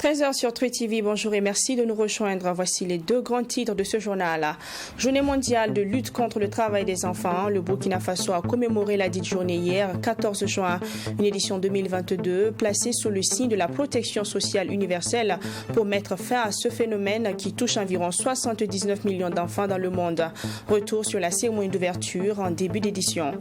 13h sur True TV, bonjour et merci de nous rejoindre. Voici les deux grands titres de ce journal. Journée mondiale de lutte contre le travail des enfants. Le Burkina Faso a commémoré la dite journée hier, 14 juin, une édition 2022 placée sous le signe de la protection sociale universelle pour mettre fin à ce phénomène qui touche environ 79 millions d'enfants dans le monde. Retour sur la cérémonie d'ouverture en début d'édition.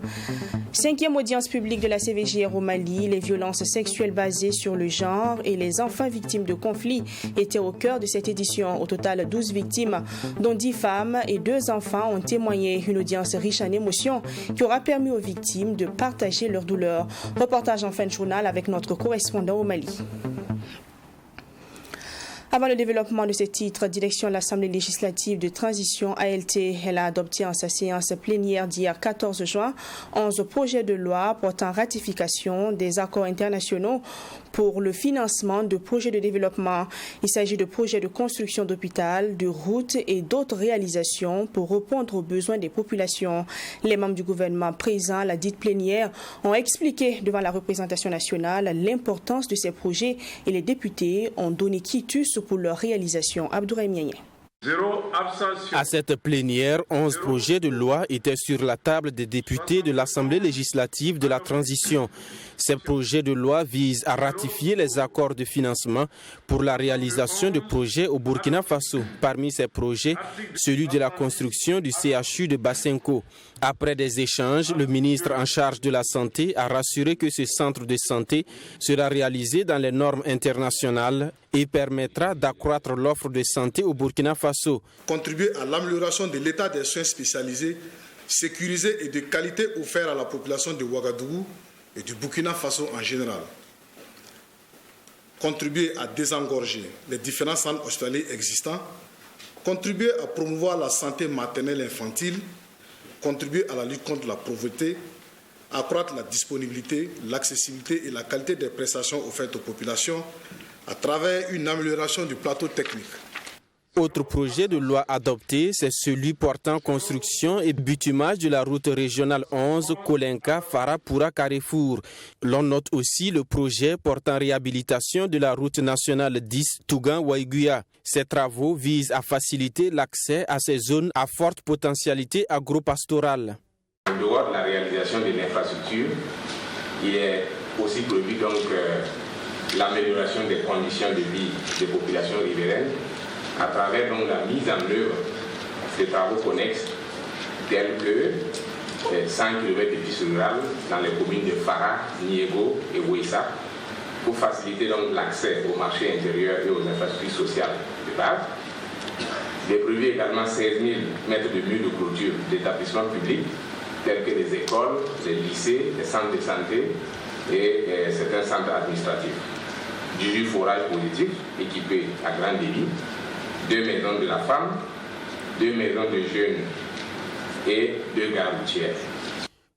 5e audience publique de la CVJR au Mali, les violences sexuelles basées sur le genre et les enfants victimes de conflits étaient au cœur de cette édition. Au total, 12 victimes, dont 10 femmes et 2 enfants, ont témoigné. Une audience riche en émotions qui aura permis aux victimes de partager leur douleur. Reportage en fin de journal avec notre correspondant au Mali. Avant le développement de ces titres, direction de l'Assemblée législative de transition ALT, elle a adopté en sa séance plénière d'hier 14 juin 11 projets de loi portant ratification des accords internationaux pour le financement de projets de développement. Il s'agit de projets de construction d'hôpitaux, de routes et d'autres réalisations pour répondre aux besoins des populations. Les membres du gouvernement présents à la dite plénière ont expliqué devant la représentation nationale l'importance de ces projets et les députés ont donné quitus pour leur réalisation. Abdourahim Niaye. À cette plénière, 11 projets de loi étaient sur la table des députés de l'Assemblée législative de la transition. Ces projets de loi visent à ratifier les accords de financement pour la réalisation de projets au Burkina Faso. Parmi ces projets, celui de la construction du CHU de Bassenko. Après des échanges, le ministre en charge de la Santé a rassuré que ce centre de santé sera réalisé dans les normes internationales et permettra d'accroître l'offre de santé au Burkina Faso. Contribuer à l'amélioration de l'état des soins spécialisés, sécurisés et de qualité offerts à la population de Ouagadougou et du Burkina Faso en général. Contribuer à désengorger les différents centres hospitaliers existants. Contribuer à promouvoir la santé maternelle et infantile. Contribuer à la lutte contre la pauvreté. Accroître la disponibilité, l'accessibilité et la qualité des prestations offertes aux populations à travers une amélioration du plateau technique. Autre projet de loi adopté, c'est celui portant construction et bitumage de la route régionale 11 Kolenka-Farapoura-Carrefour. L'on note aussi le projet portant réhabilitation de la route nationale 10 Tougan-Waiguya. Ces travaux visent à faciliter l'accès à ces zones à forte potentialité agro-pastorale. En dehors de la réalisation de l'infrastructure, il est aussi prévu donc l'amélioration des conditions de vie des populations riveraines à travers donc la mise en œuvre des travaux connexes tels que 100 km de pistes rurales dans les communes de Fara, Niego et Ouessa pour faciliter donc l'accès au marché intérieur et aux infrastructures sociales de base. Il est prévu également 16 000 mètres de murs de clôture d'établissements publics tels que les écoles, les lycées, les centres de santé et certains centres administratifs. 18 forages positifs équipés à grand débit, 2 maisons de la femme, 2 maisons de jeunes et 2 gares routières.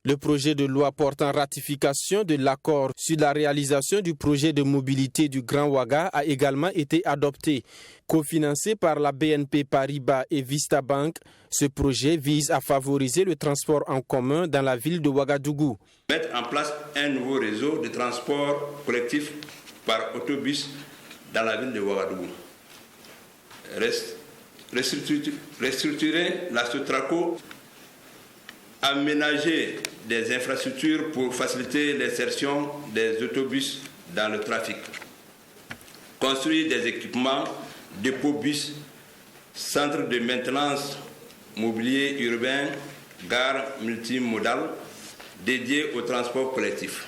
Le projet de loi portant ratification de l'accord sur la réalisation du projet de mobilité du Grand Ouaga a également été adopté. Cofinancé par la BNP Paribas et Vista Bank, ce projet vise à favoriser le transport en commun dans la ville de Ouagadougou. Mettre en place un nouveau réseau de transport collectif par autobus dans la ville de Ouagadougou. Restructurer la Sotraco, aménager des infrastructures pour faciliter l'insertion des autobus dans le trafic, construire des équipements, dépôts bus, centres de maintenance mobilier urbain, gares multimodales dédiées au transport collectif.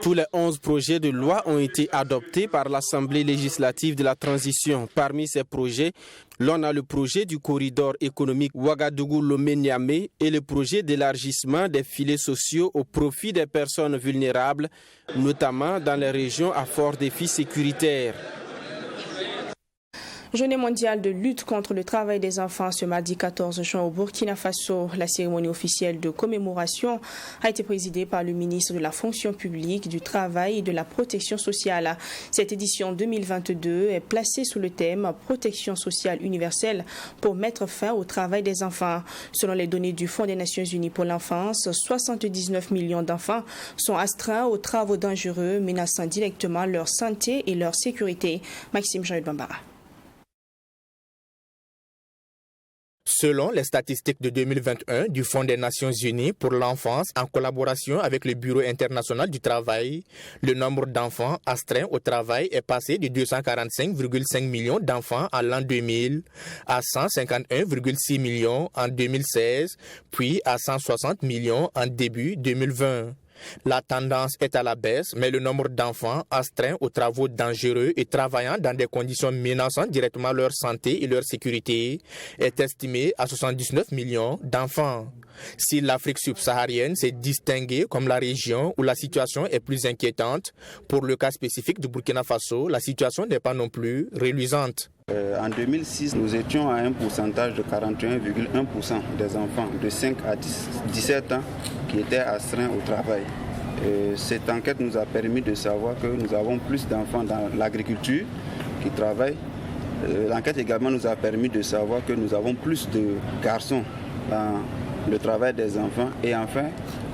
Tous les 11 projets de loi ont été adoptés par l'Assemblée législative de la transition. Parmi ces projets, l'on a le projet du corridor économique Ouagadougou-Lomé-Niamey et le projet d'élargissement des filets sociaux au profit des personnes vulnérables, notamment dans les régions à fort défi sécuritaire. Journée mondiale de lutte contre le travail des enfants ce mardi 14 juin au Burkina Faso. La cérémonie officielle de commémoration a été présidée par le ministre de la Fonction publique, du Travail et de la Protection sociale. Cette édition 2022 est placée sous le thème Protection sociale universelle pour mettre fin au travail des enfants. Selon les données du Fonds des Nations Unies pour l'enfance, 79 millions d'enfants sont astreints aux travaux dangereux menaçant directement leur santé et leur sécurité. Maxime Jean-Hugues Bambara. Selon les statistiques de 2021 du Fonds des Nations Unies pour l'enfance en collaboration avec le Bureau international du travail, le nombre d'enfants astreints au travail est passé de 245,5 millions d'enfants en l'an 2000 à 151,6 millions en 2016, puis à 160 millions en début 2020. La tendance est à la baisse, mais le nombre d'enfants astreints aux travaux dangereux et travaillant dans des conditions menaçant directement leur santé et leur sécurité est estimé à 79 millions d'enfants. Si l'Afrique subsaharienne s'est distinguée comme la région où la situation est plus inquiétante, pour le cas spécifique du Burkina Faso, la situation n'est pas non plus reluisante. En 2006, nous étions à un pourcentage de 41,1% des enfants de 5 à 17 ans qui étaient astreints au travail. Cette enquête nous a permis de savoir que nous avons plus d'enfants dans l'agriculture qui travaillent. L'enquête également nous a permis de savoir que nous avons plus de garçons dans le travail des enfants. Et enfin,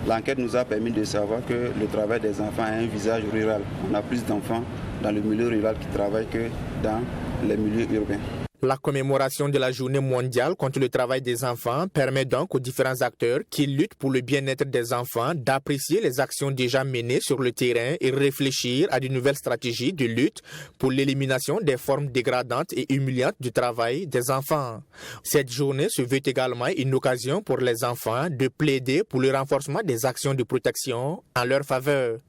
l'enquête nous a permis de savoir que le travail des enfants a un visage rural. On a plus d'enfants dans le milieu rural qui travaillent que dans les milieux urbains. La commémoration de la Journée mondiale contre le travail des enfants permet donc aux différents acteurs qui luttent pour le bien-être des enfants d'apprécier les actions déjà menées sur le terrain et réfléchir à de nouvelles stratégies de lutte pour l'élimination des formes dégradantes et humiliantes du travail des enfants. Cette journée se veut également une occasion pour les enfants de plaider pour le renforcement des actions de protection en leur faveur.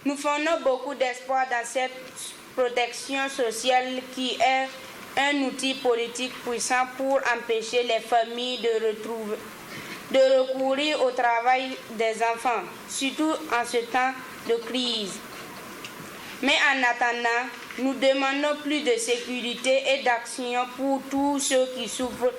Nous faisons beaucoup d'espoir dans cette protection sociale qui est un outil politique puissant pour empêcher les familles de recourir au travail des enfants, surtout en ce temps de crise. Mais en attendant, nous demandons plus de sécurité et d'action pour tous ceux qui souffrent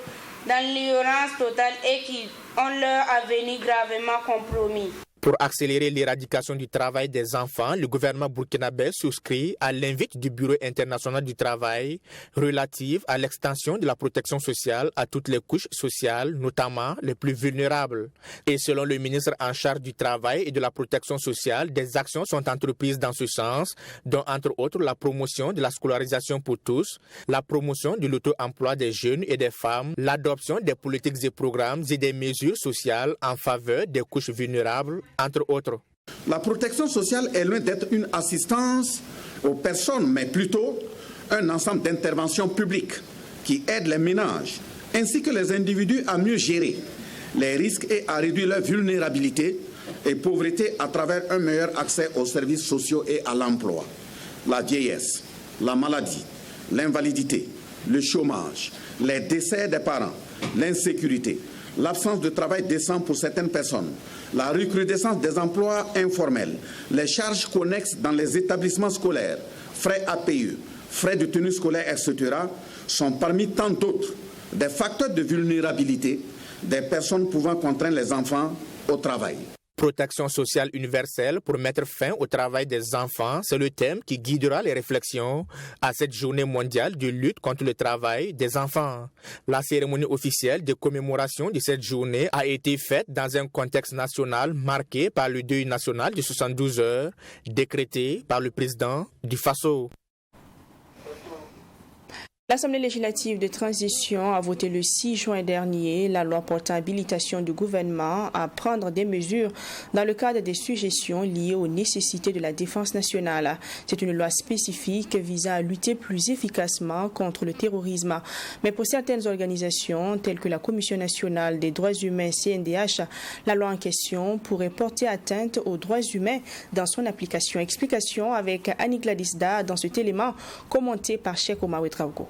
dans l'ignorance totale et qui ont leur avenir gravement compromis. Pour accélérer l'éradication du travail des enfants, le gouvernement burkinabé souscrit à l'invite du Bureau international du travail relative à l'extension de la protection sociale à toutes les couches sociales, notamment les plus vulnérables. Et selon le ministre en charge du travail et de la protection sociale, des actions sont entreprises dans ce sens, dont entre autres la promotion de la scolarisation pour tous, la promotion de l'auto-emploi des jeunes et des femmes, l'adoption des politiques et programmes et des mesures sociales en faveur des couches vulnérables, entre autres. La protection sociale est loin d'être une assistance aux personnes, mais plutôt un ensemble d'interventions publiques qui aident les ménages ainsi que les individus à mieux gérer les risques et à réduire leur vulnérabilité et pauvreté à travers un meilleur accès aux services sociaux et à l'emploi. La vieillesse, la maladie, l'invalidité, le chômage, les décès des parents, l'insécurité, l'absence de travail décent pour certaines personnes, la recrudescence des emplois informels, les charges connexes dans les établissements scolaires, frais APE, frais de tenue scolaire, etc., sont parmi tant d'autres des facteurs de vulnérabilité des personnes pouvant contraindre les enfants au travail. Protection sociale universelle pour mettre fin au travail des enfants, c'est le thème qui guidera les réflexions à cette journée mondiale de lutte contre le travail des enfants. La cérémonie officielle de commémoration de cette journée a été faite dans un contexte national marqué par le deuil national de 72 heures, décrété par le président du Faso. L'Assemblée législative de transition a voté le 6 juin dernier la loi portant habilitation du gouvernement à prendre des mesures dans le cadre des suggestions liées aux nécessités de la défense nationale. C'est une loi spécifique visant à lutter plus efficacement contre le terrorisme. Mais pour certaines organisations, telles que la Commission nationale des droits humains CNDH, la loi en question pourrait porter atteinte aux droits humains dans son application. Explication avec Annie Gladisda dans cet élément commenté par Cheikh Omar Ouetraogo.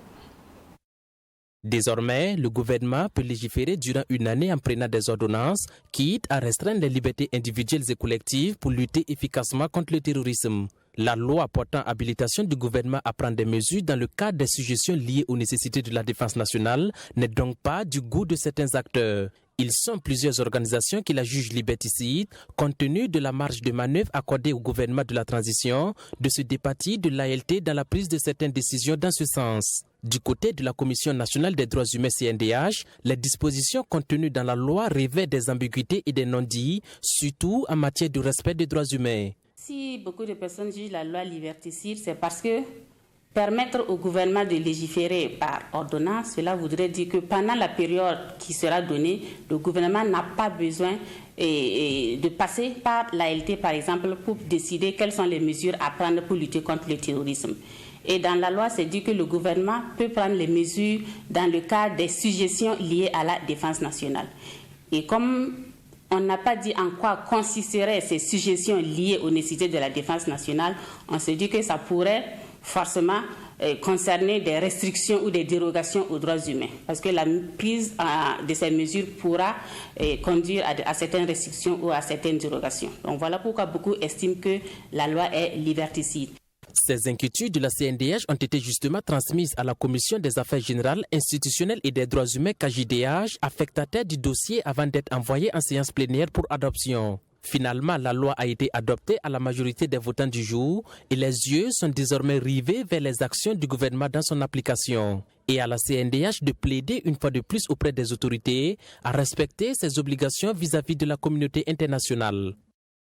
Désormais, le gouvernement peut légiférer durant une année en prenant des ordonnances, quitte à restreindre les libertés individuelles et collectives pour lutter efficacement contre le terrorisme. La loi portant habilitation du gouvernement à prendre des mesures dans le cadre des suggestions liées aux nécessités de la défense nationale n'est donc pas du goût de certains acteurs. Ils sont plusieurs organisations qui la jugent liberticide, compte tenu de la marge de manœuvre accordée au gouvernement de la transition, de se départir de l'ALT dans la prise de certaines décisions dans ce sens. Du côté de la Commission nationale des droits humains CNDH, les dispositions contenues dans la loi révèlent des ambiguïtés et des non-dits, surtout en matière de respect des droits humains. Si beaucoup de personnes jugent la loi liberticide, c'est parce que permettre au gouvernement de légiférer par ordonnance, cela voudrait dire que pendant la période qui sera donnée, le gouvernement n'a pas besoin de passer par l'ALT, par exemple, pour décider quelles sont les mesures à prendre pour lutter contre le terrorisme. Et dans la loi, c'est dit que le gouvernement peut prendre les mesures dans le cadre des suggestions liées à la défense nationale. Et comme on n'a pas dit en quoi consisteraient ces suggestions liées aux nécessités de la défense nationale, on se dit que ça pourrait forcément concerner des restrictions ou des dérogations aux droits humains. Parce que la prise de ces mesures pourra conduire à certaines restrictions ou à certaines dérogations. Donc voilà pourquoi beaucoup estiment que la loi est liberticide. Ces inquiétudes de la CNDH ont été justement transmises à la Commission des affaires générales, institutionnelles et des droits humains KJDH, affectataire du dossier avant d'être envoyé en séance plénière pour adoption. Finalement, la loi a été adoptée à la majorité des votants du jour et les yeux sont désormais rivés vers les actions du gouvernement dans son application. Et à la CNDH de plaider une fois de plus auprès des autorités à respecter ses obligations vis-à-vis de la communauté internationale.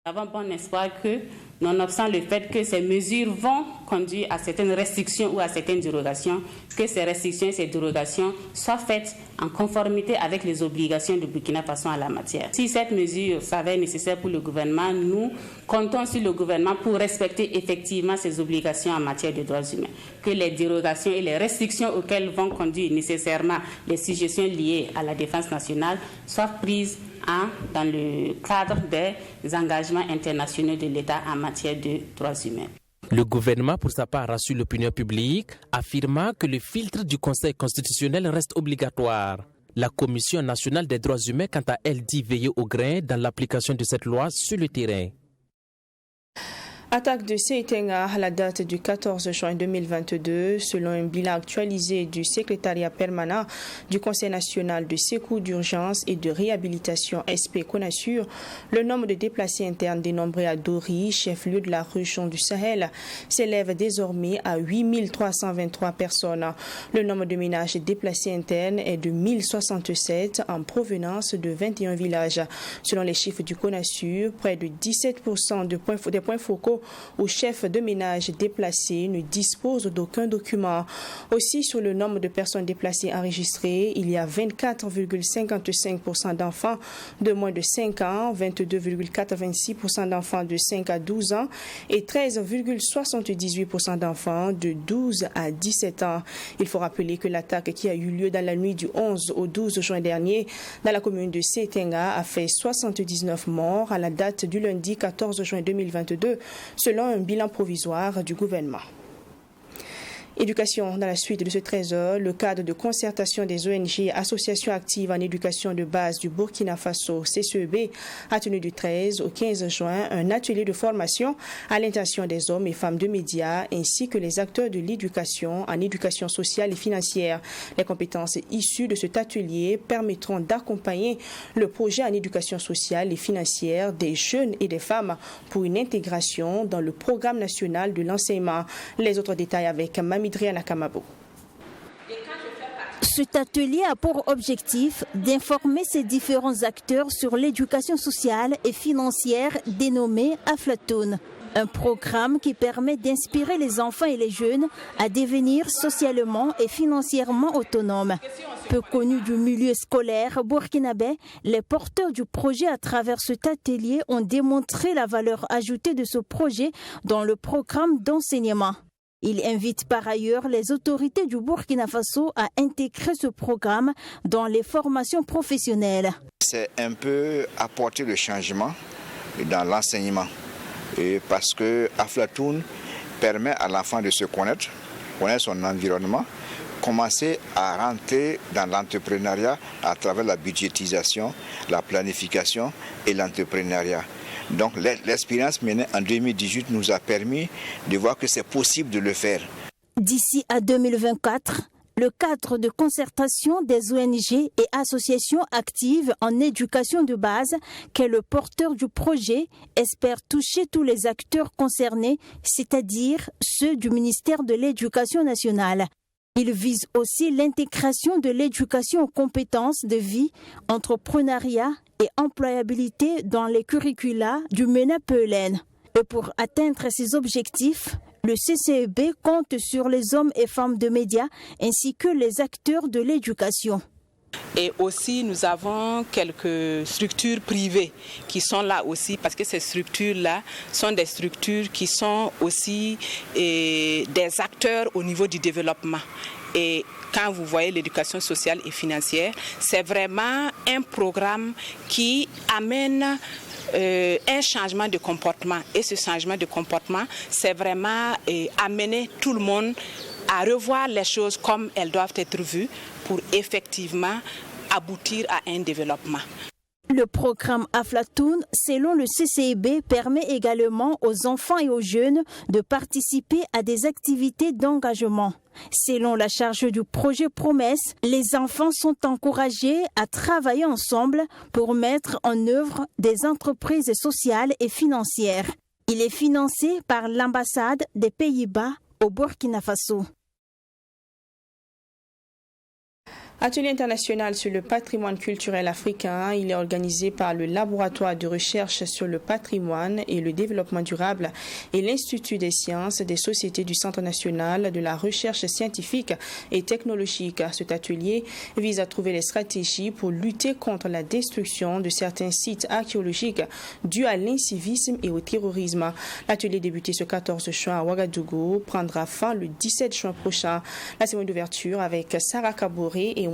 Nous avons bon espoir que, nonobstant le fait que ces mesures vont conduire à certaines restrictions ou à certaines dérogations, que ces restrictions et ces dérogations soient faites en conformité avec les obligations de Burkina Faso en la matière. Si cette mesure s'avère nécessaire pour le gouvernement, nous comptons sur le gouvernement pour respecter effectivement ses obligations en matière de droits humains. Que les dérogations et les restrictions auxquelles vont conduire nécessairement les suggestions liées à la défense nationale soient prises dans le cadre des engagements internationaux de l'État en matière de droits humains. Le gouvernement, pour sa part, rassure l'opinion publique, affirmant que le filtre du Conseil constitutionnel reste obligatoire. La Commission nationale des droits humains, quant à elle, dit veiller au grain dans l'application de cette loi sur le terrain. Attaque de Seitenga à la date du 14 juin 2022, selon un bilan actualisé du secrétariat permanent du Conseil national de secours d'urgence et de réhabilitation SP CONASUR, le nombre de déplacés internes dénombrés à Dori, chef-lieu de la région du Sahel, s'élève désormais à 8323 personnes. Le nombre de ménages déplacés internes est de 1067 en provenance de 21 villages. Selon les chiffres du CONASUR, près de 17% des points focaux aux chefs de ménage déplacés ne disposent d'aucun document. Aussi, sur le nombre de personnes déplacées enregistrées, il y a 24,55% d'enfants de moins de 5 ans, 22,86% d'enfants de 5 à 12 ans et 13,78% d'enfants de 12 à 17 ans. Il faut rappeler que l'attaque qui a eu lieu dans la nuit du 11 au 12 juin dernier dans la commune de Seitenga a fait 79 morts à la date du lundi 14 juin 2022, selon un bilan provisoire du gouvernement. Éducation, dans la suite de ce 13h, le cadre de concertation des ONG et associations actives en éducation de base du Burkina Faso, CCEB, a tenu du 13 au 15 juin un atelier de formation à l'intention des hommes et femmes de médias ainsi que les acteurs de l'éducation en éducation sociale et financière. Les compétences issues de cet atelier permettront d'accompagner le projet en éducation sociale et financière des jeunes et des femmes pour une intégration dans le programme national de l'enseignement. Les autres détails avec Mamidriana Kamabo. Cet atelier a pour objectif d'informer ces différents acteurs sur l'éducation sociale et financière dénommée Aflatoon. Un programme qui permet d'inspirer les enfants et les jeunes à devenir socialement et financièrement autonomes. Peu connus du milieu scolaire burkinabé, les porteurs du projet à travers cet atelier ont démontré la valeur ajoutée de ce projet dans le programme d'enseignement. Il invite par ailleurs les autorités du Burkina Faso à intégrer ce programme dans les formations professionnelles. C'est un peu apporter le changement dans l'enseignement parce que Aflatoon permet à l'enfant de se connaître son environnement, commencer à rentrer dans l'entrepreneuriat à travers la budgétisation, la planification et l'entrepreneuriat. Donc l'expérience menée en 2018 nous a permis de voir que c'est possible de le faire. D'ici à 2024, le cadre de concertation des ONG et associations actives en éducation de base, qu'est le porteur du projet, espère toucher tous les acteurs concernés, c'est-à-dire ceux du ministère de l'Éducation nationale. Il vise aussi l'intégration de l'éducation aux compétences de vie, entrepreneuriat et employabilité dans les curricula du MENA-PELN. Et pour atteindre ces objectifs, le CCEB compte sur les hommes et femmes de médias ainsi que les acteurs de l'éducation. Et aussi, nous avons quelques structures privées qui sont là aussi, parce que ces structures-là sont des structures qui sont aussi des acteurs au niveau du développement. Et quand vous voyez l'éducation sociale et financière, c'est vraiment un programme qui amène un changement de comportement. Et ce changement de comportement, c'est vraiment amener tout le monde à revoir les choses comme elles doivent être vues pour effectivement aboutir à un développement. Le programme Aflatoon, selon le CCEB, permet également aux enfants et aux jeunes de participer à des activités d'engagement. Selon la charge du projet Promesse, les enfants sont encouragés à travailler ensemble pour mettre en œuvre des entreprises sociales et financières. Il est financé par l'ambassade des Pays-Bas au Burkina Faso. Atelier international sur le patrimoine culturel africain, il est organisé par le Laboratoire de recherche sur le patrimoine et le développement durable et l'Institut des sciences des sociétés du Centre national de la recherche scientifique et technologique. Cet atelier vise à trouver les stratégies pour lutter contre la destruction de certains sites archéologiques dus à l'incivisme et au terrorisme. L'atelier débuté ce 14 juin à Ouagadougou prendra fin le 17 juin prochain. La cérémonie d'ouverture avec Sarah Kaboré et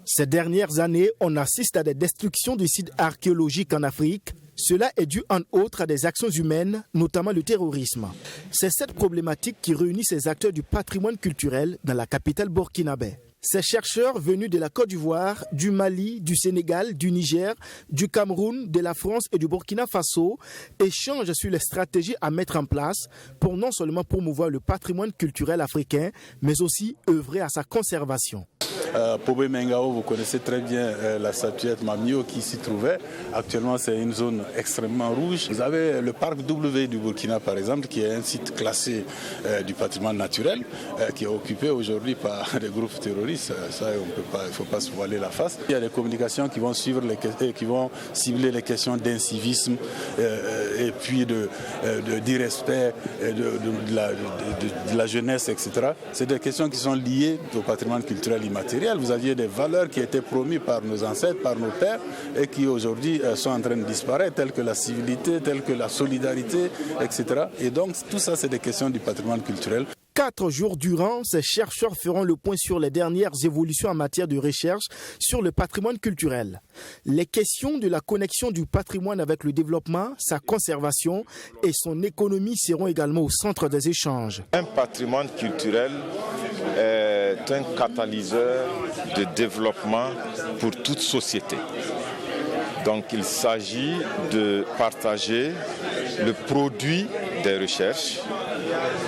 Ces dernières années, on assiste à des destructions de sites archéologiques en Afrique. Cela est dû en outre à des actions humaines, notamment le terrorisme. C'est cette problématique qui réunit ces acteurs du patrimoine culturel dans la capitale burkinabé. Ces chercheurs venus de la Côte d'Ivoire, du Mali, du Sénégal, du Niger, du Cameroun, de la France et du Burkina Faso échangent sur les stratégies à mettre en place pour non seulement promouvoir le patrimoine culturel africain, mais aussi œuvrer à sa conservation. Pobé Mengao, vous connaissez très bien la statuette Mamio qui s'y trouvait. Actuellement, c'est une zone extrêmement rouge. Vous avez le parc W du Burkina, par exemple, qui est un site classé du patrimoine naturel, qui est occupé aujourd'hui par des groupes terroristes. Ça, il ne faut pas se voiler la face. Il y a des communications qui vont suivre qui vont cibler les questions d'incivisme et puis d'irrespect de la jeunesse, etc. C'est des questions qui sont liées au patrimoine culturel immatériel. Vous aviez des valeurs qui étaient promues par nos ancêtres, par nos pères, et qui aujourd'hui sont en train de disparaître, telles que la civilité, telles que la solidarité, etc. Et donc, tout ça, c'est des questions du patrimoine culturel. 4 jours durant, ces chercheurs feront le point sur les dernières évolutions en matière de recherche sur le patrimoine culturel. Les questions de la connexion du patrimoine avec le développement, sa conservation et son économie seront également au centre des échanges. Un patrimoine culturel est un catalyseur de développement pour toute société. Donc il s'agit de partager le produit des recherches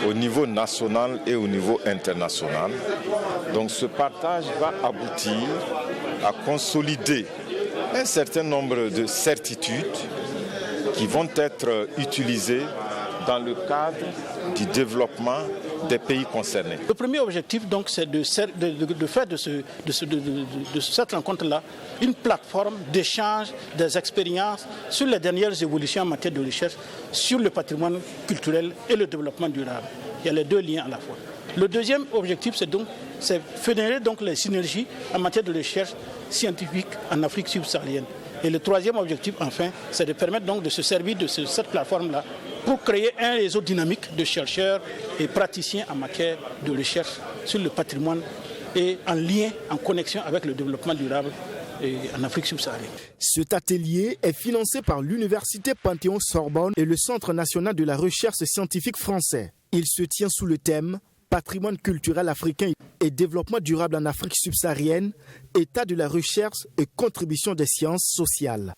au niveau national et au niveau international. Donc ce partage va aboutir à consolider un certain nombre de certitudes qui vont être utilisées dans le cadre du développement des pays concernés. Le premier objectif, donc, c'est de faire de cette rencontre-là une plateforme d'échange des expériences sur les dernières évolutions en matière de recherche sur le patrimoine culturel et le développement durable. Il y a les deux liens à la fois. Le deuxième objectif, c'est fédérer donc les synergies en matière de recherche scientifique en Afrique subsaharienne. Et le troisième objectif, enfin, c'est de permettre donc de se servir de cette plateforme-là pour créer un réseau dynamique de chercheurs et praticiens en matière de recherche sur le patrimoine et en lien, en connexion avec le développement durable en Afrique subsaharienne. Cet atelier est financé par l'Université Panthéon-Sorbonne et le Centre national de la recherche scientifique français. Il se tient sous le thème Patrimoine culturel africain et développement durable en Afrique subsaharienne, état de la recherche et contribution des sciences sociales.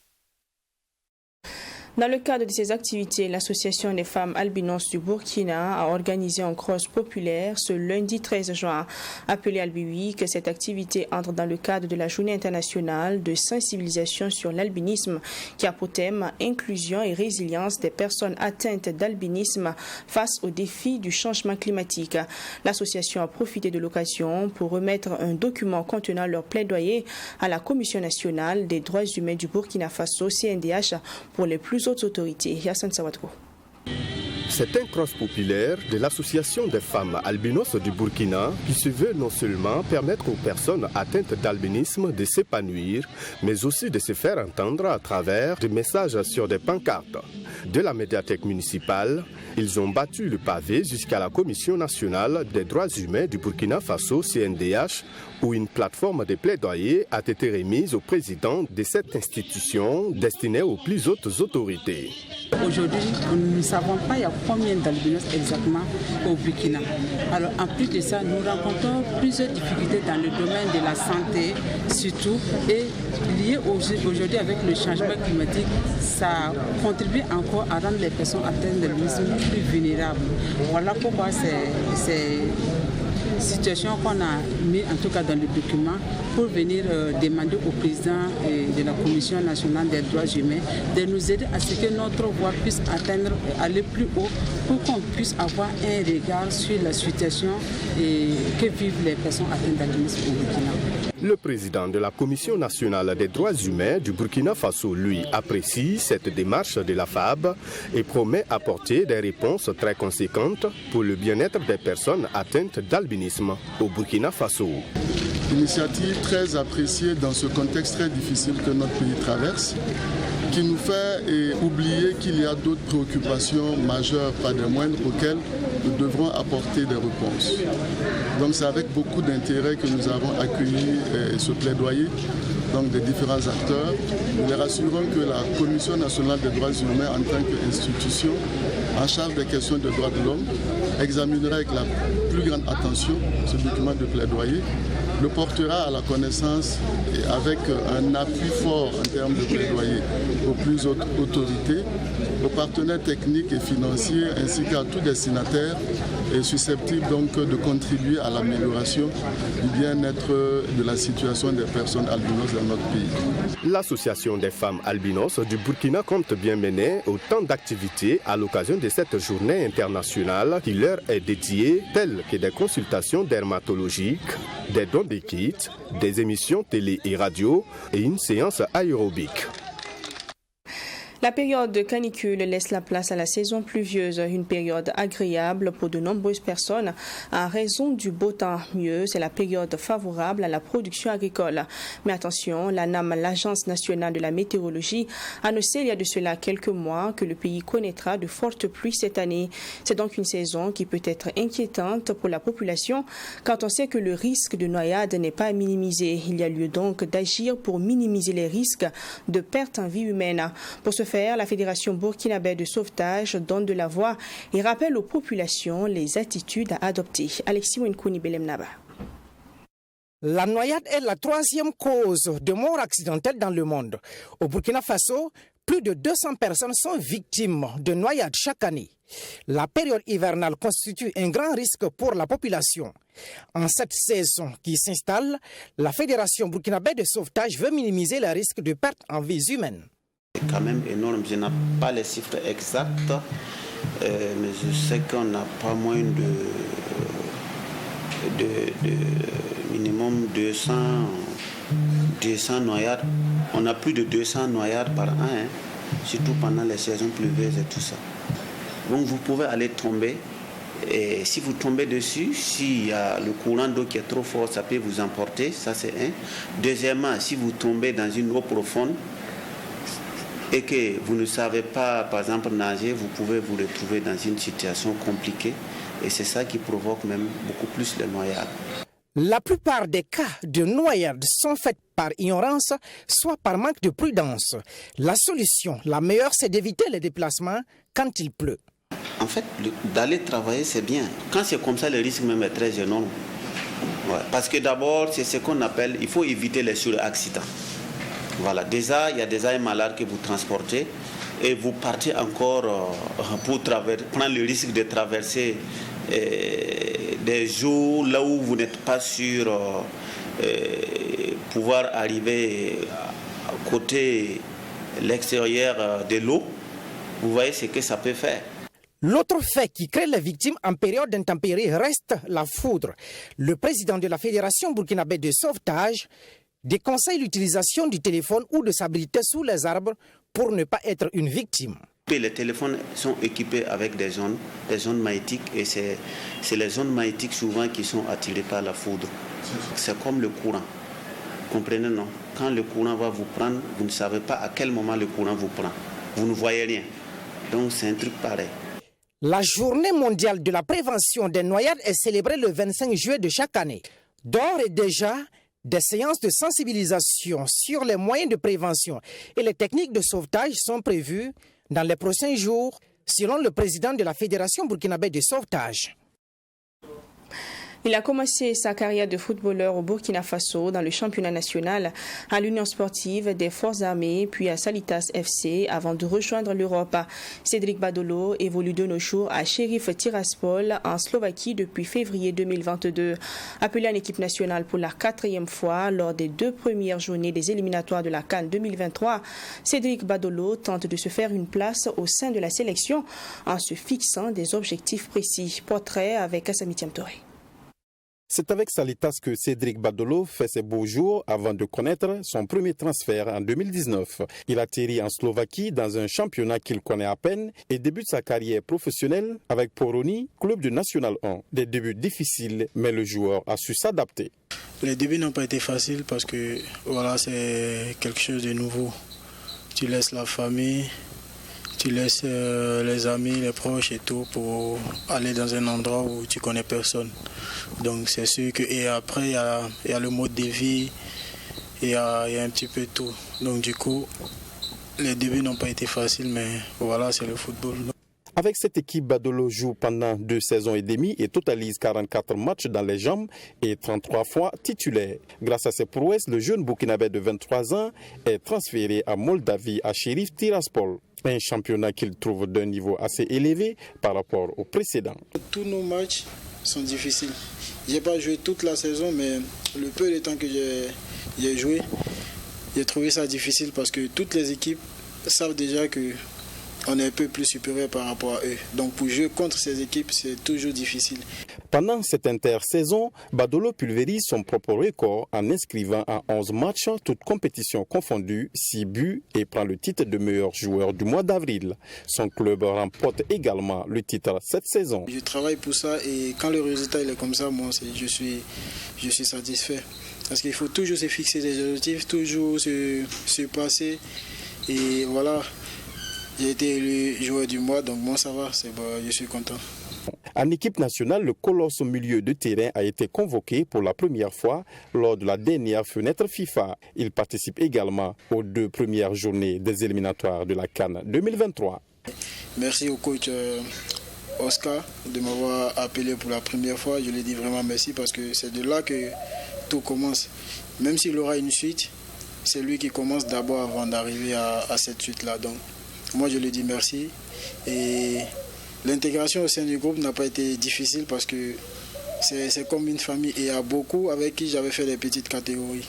Dans le cadre de ces activités, l'Association des femmes albinos du Burkina a organisé un cross populaire ce lundi 13 juin. Appelé Albi Week, cette activité entre dans le cadre de la Journée internationale de sensibilisation sur l'albinisme qui a pour thème inclusion et résilience des personnes atteintes d'albinisme face aux défis du changement climatique. L'association a profité de l'occasion pour remettre un document contenant leur plaidoyer à la Commission nationale des droits humains du Burkina Faso, CNDH, pour les plus autres autorités. Yassine Sawadko. C'est un cross populaire de l'Association des femmes albinos du Burkina qui se veut non seulement permettre aux personnes atteintes d'albinisme de s'épanouir, mais aussi de se faire entendre à travers des messages sur des pancartes. De la médiathèque municipale, ils ont battu le pavé jusqu'à la Commission nationale des droits humains du Burkina Faso, CNDH, où une plateforme de plaidoyer a été remise au président de cette institution destinée aux plus hautes autorités. Aujourd'hui, nous ne savons pas il y a combien d'albinos exactement au Burkina. Alors en plus de ça, nous rencontrons plusieurs difficultés dans le domaine de la santé, surtout, et lié aujourd'hui avec le changement climatique, ça contribue encore à rendre les personnes atteintes d'albinisme plus vulnérables. Voilà pourquoi c'est situation qu'on a mis en tout cas dans le document pour venir demander au président de la Commission nationale des droits humains de nous aider à ce que notre voix puisse atteindre, aller plus haut pour qu'on puisse avoir un regard sur la situation que vivent les personnes atteintes d'albinisme au Burkina. Le président de la Commission nationale des droits humains du Burkina Faso, lui, apprécie cette démarche de la FAB et promet apporter des réponses très conséquentes pour le bien-être des personnes atteintes d'albinisme au Burkina Faso. Initiative très appréciée dans ce contexte très difficile que notre pays traverse, qui nous fait oublier qu'il y a d'autres préoccupations majeures, pas des moindres, auxquelles nous devrons apporter des réponses. Donc c'est avec beaucoup d'intérêt que nous avons accueilli ce plaidoyer donc des différents acteurs. Nous les rassurons que la Commission nationale des droits humains, en tant qu'institution en charge des questions de droits de l'homme, examinera avec la plus grande attention ce document de plaidoyer, le portera à la connaissance et avec un appui fort en termes de plaidoyer aux plus hautes autorités, aux partenaires techniques et financiers ainsi qu'à tous destinataires susceptibles donc de contribuer à l'amélioration du bien-être de la situation des personnes albinos dans notre pays. L'Association des femmes albinos du Burkina compte bien mener autant d'activités à l'occasion de cette journée internationale qui leur est dédiée, telles que des consultations dermatologiques, des dons de kits, des émissions télé et radio et une séance aérobique. La période de canicule laisse la place à la saison pluvieuse, une période agréable pour de nombreuses personnes en raison du beau temps. Mieux, c'est la période favorable à la production agricole. Mais attention, l'ANAM, l'Agence nationale de la météorologie, annonçait il y a de cela quelques mois que le pays connaîtra de fortes pluies cette année. C'est donc une saison qui peut être inquiétante pour la population quand on sait que le risque de noyade n'est pas à minimiser. Il y a lieu donc d'agir pour minimiser les risques de perte en vie humaine. Pour ce faire, la Fédération burkinabé de sauvetage donne de la voix et rappelle aux populations les attitudes à adopter. Alexis Wenkouni Belemnaba. La noyade est la troisième cause de mort accidentelle dans le monde. Au Burkina Faso, plus de 200 personnes sont victimes de noyade chaque année. La période hivernale constitue un grand risque pour la population. En cette saison qui s'installe, la Fédération burkinabé de sauvetage veut minimiser les risques de perte en vies humaines. C'est quand même énorme, je n'ai pas les chiffres exacts, mais je sais qu'on n'a pas moins de minimum 200 noyades. On a plus de 200 noyades par an, surtout pendant les saisons pluvieuses et tout ça. Donc vous pouvez aller tomber, et si vous tombez dessus, s'il y a le courant d'eau qui est trop fort, ça peut vous emporter, ça c'est un. Deuxièmement, si vous tombez dans une eau profonde, et que vous ne savez pas, par exemple, nager, vous pouvez vous retrouver dans une situation compliquée. Et c'est ça qui provoque même beaucoup plus les noyades. La plupart des cas de noyade sont faits par ignorance, soit par manque de prudence. La solution, la meilleure, c'est d'éviter les déplacements quand il pleut. En fait, d'aller travailler, c'est bien. Quand c'est comme ça, le risque même est très énorme. Ouais. Parce que d'abord, c'est ce qu'on appelle, il faut éviter les suraccidents. Voilà, déjà, il y a déjà un malade que vous transportez et vous partez encore pour prendre le risque de traverser des jours là où vous n'êtes pas sûr pouvoir arriver côté l'extérieur de l'eau, vous voyez ce que ça peut faire. L'autre fait qui crée les victimes en période d'intempérie reste la foudre. Le président de la Fédération burkinabé de sauvetage déconseille l'utilisation du téléphone ou de s'abriter sous les arbres pour ne pas être une victime. Les téléphones sont équipés avec des zones magnétiques et c'est les zones magnétiques souvent qui sont attirées par la foudre. C'est comme le courant. Comprenez, non? Quand le courant va vous prendre, vous ne savez pas à quel moment le courant vous prend. Vous ne voyez rien. Donc c'est un truc pareil. La journée mondiale de la prévention des noyades est célébrée le 25 juillet de chaque année. D'ores et déjà, des séances de sensibilisation sur les moyens de prévention et les techniques de sauvetage sont prévues dans les prochains jours, selon le président de la Fédération burkinabé de sauvetage. Il a commencé sa carrière de footballeur au Burkina Faso dans le championnat national, à l'Union sportive des Forces armées, puis à Salitas FC avant de rejoindre l'Europe. Cédric Badolo évolue de nos jours à Sheriff Tiraspol en Slovaquie depuis février 2022. Appelé en équipe nationale pour la 4e fois lors des 2 premières journées des éliminatoires de la CAN 2023, Cédric Badolo tente de se faire une place au sein de la sélection en se fixant des objectifs précis. Portrait avec Assami Touré. C'est avec Salitas que Cédric Badolo fait ses beaux jours avant de connaître son premier transfert en 2019. Il atterrit en Slovaquie dans un championnat qu'il connaît à peine et débute sa carrière professionnelle avec Poroni, club de National 1. Des débuts difficiles, mais le joueur a su s'adapter. Les débuts n'ont pas été faciles parce que voilà, c'est quelque chose de nouveau. Tu laisses la famille, tu laisses les amis, les proches et tout pour aller dans un endroit où tu connais personne. Donc c'est sûr que et après il y a le mode de vie, il y a un petit peu tout. Donc du coup les débuts n'ont pas été faciles, mais voilà, c'est le football. Avec cette équipe, Badolo joue pendant 2 saisons et demie et totalise 44 matchs dans les jambes et 33 fois titulaire. Grâce à ses prouesses, le jeune Burkinabé de 23 ans est transféré à Moldavie à Sheriff Tiraspol. Un championnat qu'il trouve d'un niveau assez élevé par rapport au précédent. Tous nos matchs sont difficiles. Je n'ai pas joué toute la saison, mais le peu de temps que j'ai joué, j'ai trouvé ça difficile parce que toutes les équipes savent déjà qu'on est un peu plus supérieur par rapport à eux. Donc pour jouer contre ces équipes, c'est toujours difficile. Pendant cette intersaison, Badolo pulvérise son propre record en inscrivant en 11 matchs, toutes compétitions confondues, 6 buts et prend le titre de meilleur joueur du mois d'avril. Son club remporte également le titre cette saison. Je travaille pour ça et quand le résultat est comme ça, moi je suis satisfait. Parce qu'il faut toujours se fixer des objectifs, toujours se passer et voilà. J'ai été élu joueur du mois, donc moi ça va, je suis content. En équipe nationale, le colosse au milieu de terrain a été convoqué pour la première fois lors de la dernière fenêtre FIFA. Il participe également aux 2 premières journées des éliminatoires de la CAN 2023. Merci au coach Oscar de m'avoir appelé pour la première fois. Je lui dis vraiment merci parce que c'est de là que tout commence. Même s'il aura une suite, c'est lui qui commence d'abord avant d'arriver à cette suite-là. Donc, moi, je lui dis merci. Et l'intégration au sein du groupe n'a pas été difficile parce que c'est comme une famille et il y a beaucoup avec qui j'avais fait des petites catégories.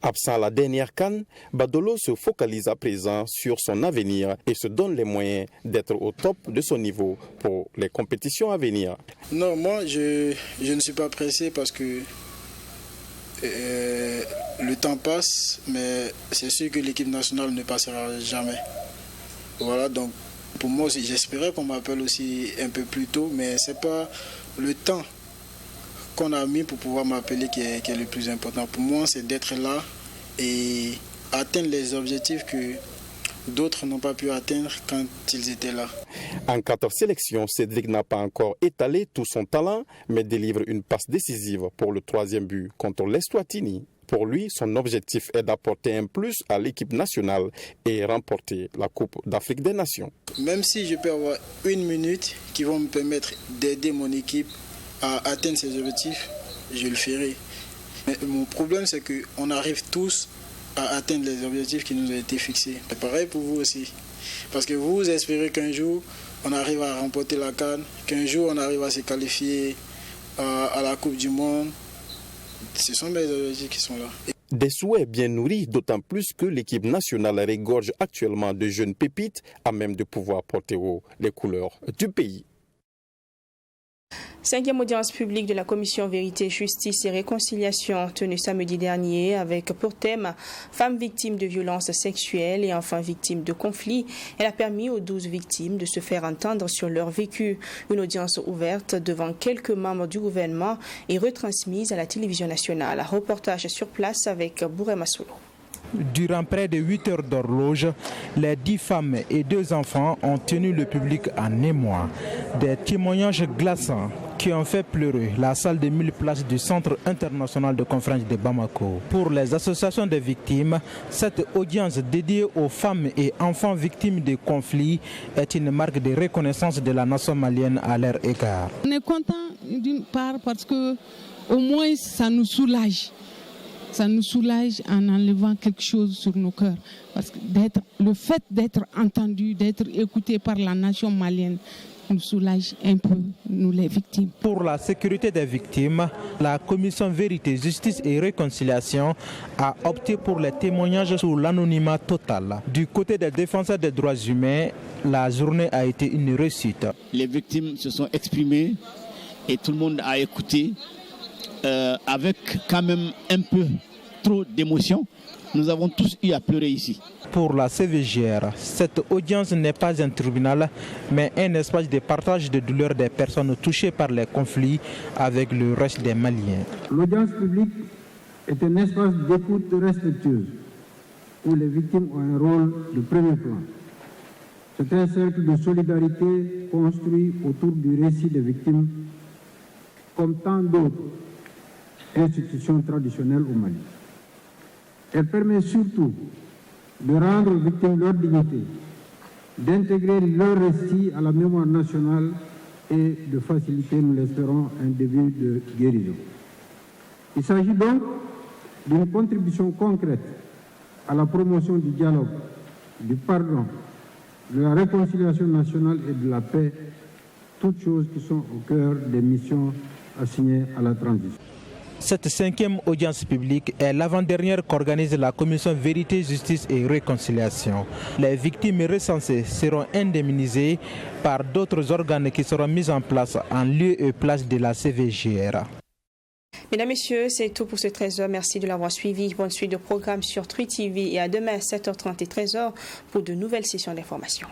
Absent à la dernière CAN, Badolo se focalise à présent sur son avenir et se donne les moyens d'être au top de son niveau pour les compétitions à venir. Non, moi, je ne suis pas pressé parce que le temps passe, mais c'est sûr que l'équipe nationale ne passera jamais. Voilà, donc pour moi aussi, j'espérais qu'on m'appelle aussi un peu plus tôt, mais ce n'est pas le temps qu'on a mis pour pouvoir m'appeler qui est le plus important. Pour moi, c'est d'être là et atteindre les objectifs que d'autres n'ont pas pu atteindre quand ils étaient là. En 4 sélections, Cédric n'a pas encore étalé tout son talent, mais délivre une passe décisive pour le 3e but contre l'Eswatini. Pour lui, son objectif est d'apporter un plus à l'équipe nationale et remporter la Coupe d'Afrique des Nations. Même si je peux avoir 1 minute qui va me permettre d'aider mon équipe à atteindre ses objectifs, je le ferai. Mais mon problème, c'est qu'on arrive tous à atteindre les objectifs qui nous ont été fixés. C'est pareil pour vous aussi. Parce que vous espérez qu'un jour, on arrive à remporter la CAN, qu'un jour, on arrive à se qualifier à la Coupe du Monde. Ce sont mes objectifs qui sont là. Des souhaits bien nourris, d'autant plus que l'équipe nationale regorge actuellement de jeunes pépites à même de pouvoir porter haut les couleurs du pays. 5e audience publique de la Commission Vérité, Justice et Réconciliation tenue samedi dernier avec pour thème femmes victimes de violences sexuelles et enfants victimes de conflits. Elle a permis aux 12 victimes de se faire entendre sur leur vécu. Une audience ouverte devant quelques membres du gouvernement et retransmise à la télévision nationale. Reportage sur place avec Bourema Solo. Durant près de 8 heures d'horloge, les 10 femmes et 2 enfants ont tenu le public en émoi. Des témoignages glaçants qui ont fait pleurer la salle de 1000 places du Centre international de conférence de Bamako. Pour les associations de victimes, cette audience dédiée aux femmes et enfants victimes de conflits est une marque de reconnaissance de la nation malienne à leur égard. On est content d'une part parce que au moins ça nous soulage. Ça nous soulage en enlevant quelque chose sur nos cœurs. Parce que le fait d'être entendu, d'être écouté par la nation malienne, nous soulage un peu, nous les victimes. Pour la sécurité des victimes, la Commission Vérité, Justice et Réconciliation a opté pour les témoignages sous l'anonymat total. Du côté des défenseurs des droits humains, la journée a été une réussite. Les victimes se sont exprimées et tout le monde a écouté. Avec quand même un peu trop d'émotion, nous avons tous eu à pleurer ici. Pour la CVGR, cette audience n'est pas un tribunal, mais un espace de partage de douleurs des personnes touchées par les conflits avec le reste des Maliens. L'audience publique est un espace d'écoute respectueuse où les victimes ont un rôle de premier plan. C'est un cercle de solidarité construit autour du récit des victimes, comme tant d'autres institutions traditionnelles au Mali. Elle permet surtout de rendre aux victimes leur dignité, d'intégrer leur récit à la mémoire nationale et de faciliter, nous l'espérons, un début de guérison. Il s'agit donc d'une contribution concrète à la promotion du dialogue, du pardon, de la réconciliation nationale et de la paix, toutes choses qui sont au cœur des missions assignées à la transition. Cette 5e audience publique est l'avant-dernière qu'organise la Commission Vérité, Justice et Réconciliation. Les victimes recensées seront indemnisées par d'autres organes qui seront mis en place en lieu et place de la CVGR. Mesdames, Messieurs, c'est tout pour ce 13h. Merci de l'avoir suivi. Bonne suite de programme sur Trui TV et à demain 7h30 et 13h pour de nouvelles sessions d'information.